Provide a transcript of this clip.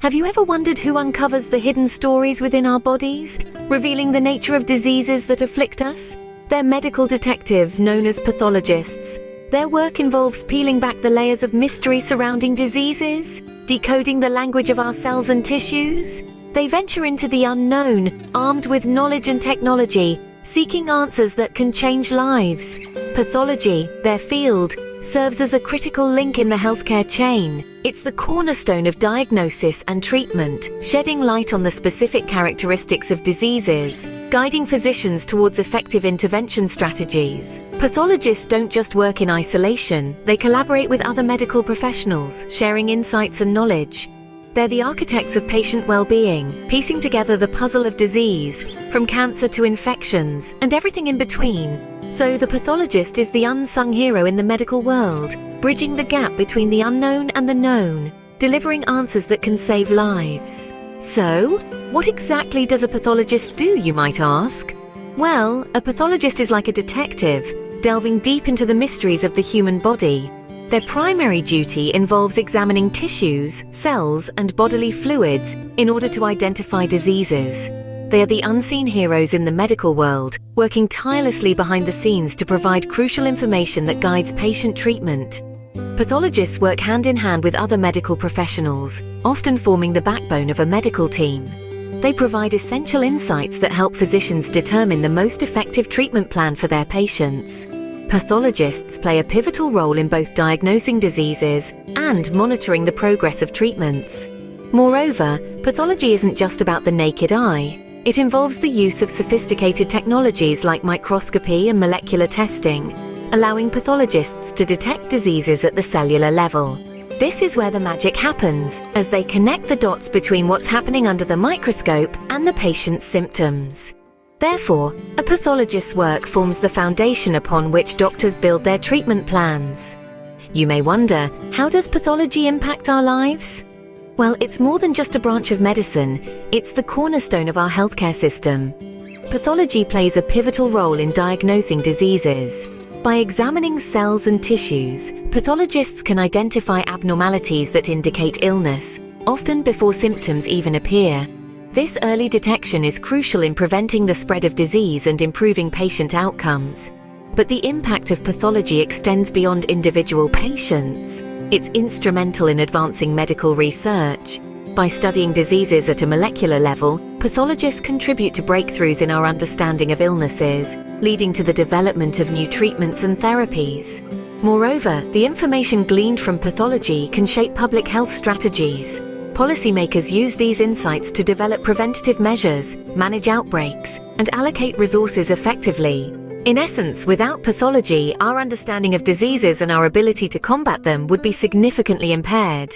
Have you ever wondered who uncovers the hidden stories within our bodies, revealing the nature of diseases that afflict us? They're medical detectives known as pathologists. Their work involves peeling back the layers of mystery surrounding diseases, decoding the language of our cells and tissues. They venture into the unknown, armed with knowledge and technology, seeking answers that can change lives. Pathology, their field, serves as a critical link in the healthcare chain. It's the cornerstone of diagnosis and treatment, shedding light on the specific characteristics of diseases, guiding physicians towards effective intervention strategies. Pathologists don't just work in isolation, they collaborate with other medical professionals, sharing insights and knowledge. They're the architects of patient well-being, piecing together the puzzle of disease, from cancer to infections, and everything in between. So the pathologist is the unsung hero in the medical world, bridging the gap between the unknown and the known, delivering answers that can save lives. So, what exactly does a pathologist do, you might ask? Well, a pathologist is like a detective, delving deep into the mysteries of the human body. Their primary duty involves examining tissues, cells, and bodily fluids in order to identify diseases. They are the unseen heroes in the medical world, working tirelessly behind the scenes to provide crucial information that guides patient treatment. Pathologists work hand in hand with other medical professionals, often forming the backbone of a medical team. They provide essential insights that help physicians determine the most effective treatment plan for their patients. Pathologists play a pivotal role in both diagnosing diseases and monitoring the progress of treatments. Moreover, pathology isn't just about the naked eye. It involves the use of sophisticated technologies like microscopy and molecular testing, allowing pathologists to detect diseases at the cellular level. This is where the magic happens, as they connect the dots between what's happening under the microscope and the patient's symptoms. Therefore, a pathologist's work forms the foundation upon which doctors build their treatment plans. You may wonder, how does pathology impact our lives? Well, it's more than just a branch of medicine, it's the cornerstone of our healthcare system. Pathology plays a pivotal role in diagnosing diseases. By examining cells and tissues, pathologists can identify abnormalities that indicate illness, often before symptoms even appear. This early detection is crucial in preventing the spread of disease and improving patient outcomes. But the impact of pathology extends beyond individual patients. It's instrumental in advancing medical research. By studying diseases at a molecular level, pathologists contribute to breakthroughs in our understanding of illnesses, leading to the development of new treatments and therapies. Moreover, the information gleaned from pathology can shape public health strategies. Policymakers use these insights to develop preventative measures, manage outbreaks, and allocate resources effectively. In essence, without pathology, our understanding of diseases and our ability to combat them would be significantly impaired.